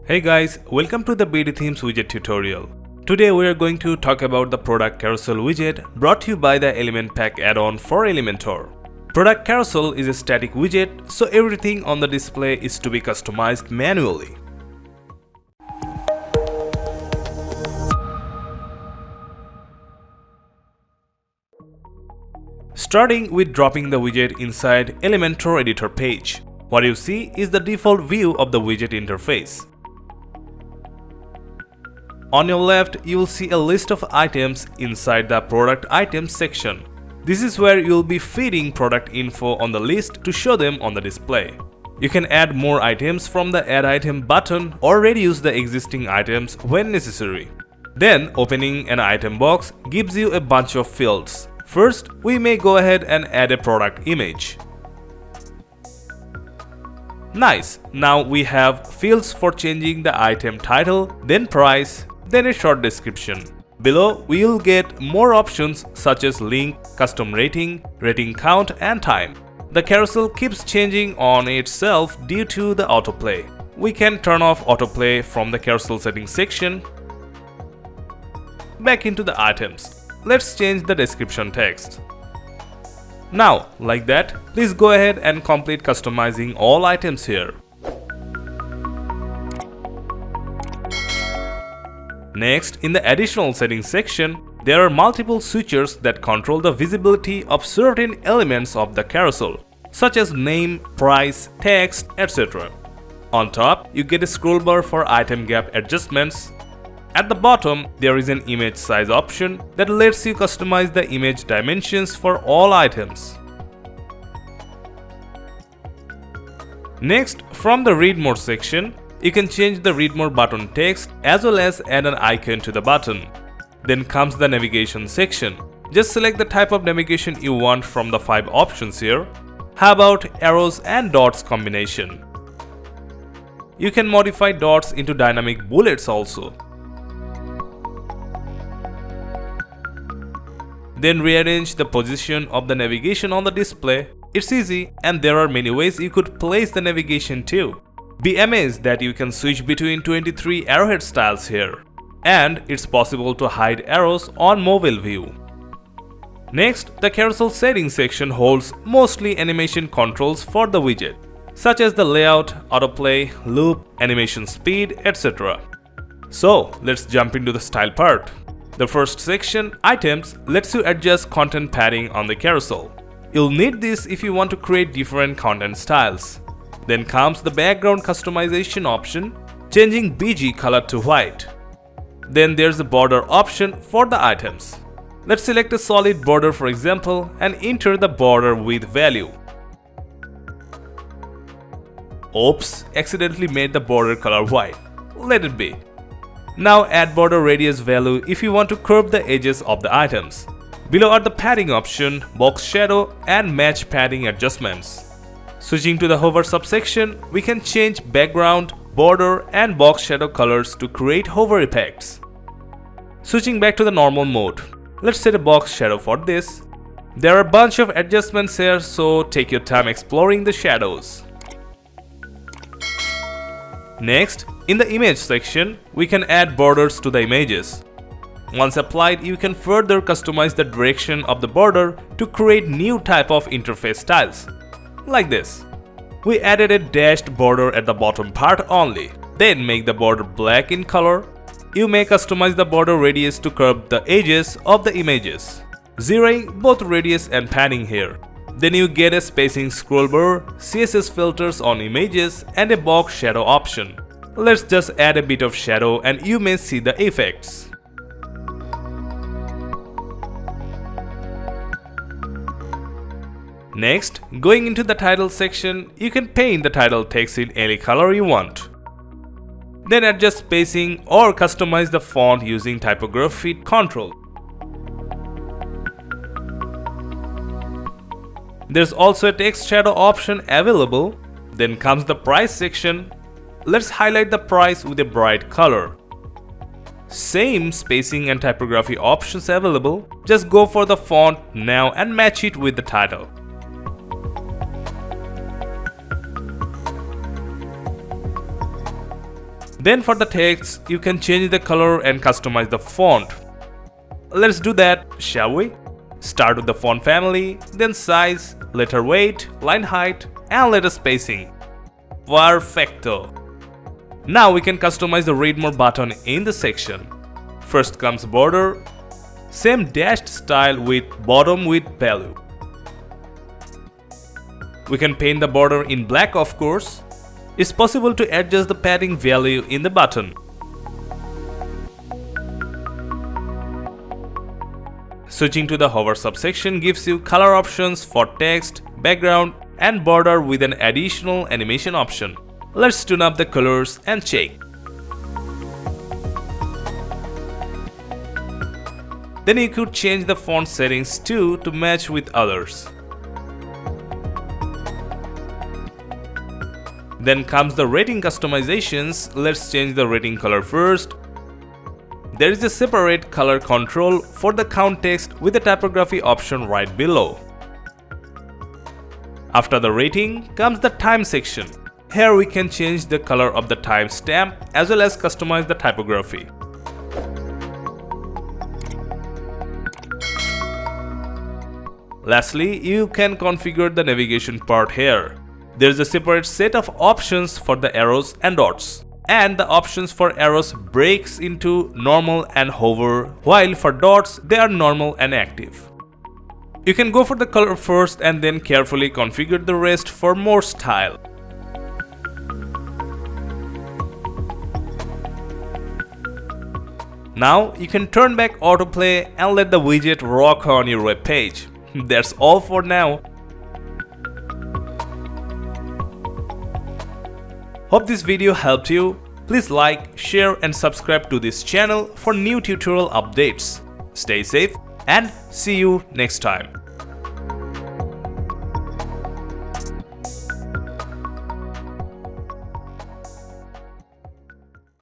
Hey guys, welcome to the BdThemes widget tutorial. Today we are going to talk about the Product Carousel widget brought to you by the Element Pack add-on for Elementor. Product Carousel is a static widget, so everything on the display is to be customized manually. Starting with dropping the widget inside Elementor editor page, what you see is the default view of the widget interface. On your left, you will see a list of items inside the product items section. This is where you will be feeding product info on the list to show them on the display. You can add more items from the Add Item button or reduce the existing items when necessary. Then, opening an item box gives you a bunch of fields. First, we may go ahead and add a product image. Nice! Now we have fields for changing the item title, then price, then a short description. Below, we will get more options such as link, custom rating, rating count, and time. The carousel keeps changing on itself due to the autoplay. We can turn off autoplay from the carousel settings section. Back into the items. Let's change the description text. Now, like that, please go ahead and complete customizing all items here. Next, in the additional settings section, there are multiple switchers that control the visibility of certain elements of the carousel, such as name, price, text, etc. On top, you get a scroll bar for item gap adjustments. At the bottom, there is an image size option that lets you customize the image dimensions for all items. Next, from the Read More section, you can change the Read More button text as well as add an icon to the button. Then comes the navigation section. Just select the type of navigation you want from the 5 options here. How about arrows and dots combination? You can modify dots into dynamic bullets also. Then rearrange the position of the navigation on the display. It's easy, and there are many ways you could place the navigation too. Be amazed that you can switch between 23 arrowhead styles here. And it's possible to hide arrows on mobile view. Next, the carousel settings section holds mostly animation controls for the widget, such as the layout, autoplay, loop, animation speed, etc. So, let's jump into the style part. The first section, Items, lets you adjust content padding on the carousel. You'll need this if you want to create different content styles. Then comes the background customization option, changing BG color to white. Then there's the border option for the items. Let's select a solid border for example and enter the border width value. Oops, accidentally made the border color white. Let it be. Now add border radius value if you want to curve the edges of the items. Below are the padding option, box shadow, and match padding adjustments. Switching to the hover subsection, we can change background, border, and box shadow colors to create hover effects. Switching back to the normal mode, let's set a box shadow for this. There are a bunch of adjustments here, so take your time exploring the shadows. Next, in the image section, we can add borders to the images. Once applied, you can further customize the direction of the border to create new type of interface styles. Like this. We added a dashed border at the bottom part only. Then make the border black in color. You may customize the border radius to curve the edges of the images, zeroing both radius and padding here. Then you get a spacing scroll bar, CSS filters on images, and a box shadow option. Let's just add a bit of shadow and you may see the effects. Next, going into the title section, you can paint the title text in any color you want. Then adjust spacing or customize the font using typography control. There's also a text shadow option available. Then comes the price section. Let's highlight the price with a bright color. Same spacing and typography options available. Just go for the font now and match it with the title. Then for the text, you can change the color and customize the font. Let's do that, shall we? Start with the font family, then size, letter weight, line height, and letter spacing. Perfecto! Now we can customize the read more button in the section. First comes border, same dashed style with bottom width value. We can paint the border in black, of course. It's possible to adjust the padding value in the button. Switching to the hover subsection gives you color options for text, background, and border with an additional animation option. Let's tune up the colors and check. Then you could change the font settings too to match with others. Then comes the rating customizations. Let's change the rating color first. There is a separate color control for the count text with the typography option right below. After the rating comes the time section. Here we can change the color of the timestamp as well as customize the typography. Lastly, you can configure the navigation part here. There is a separate set of options for the arrows and dots. And the options for arrows breaks into normal and hover, while for dots they are normal and active. You can go for the color first and then carefully configure the rest for more style. Now you can turn back autoplay and let the widget rock on your web page. That's all for now. Hope this video helped you. Please like, share and subscribe to this channel for new tutorial updates. Stay safe and see you next time.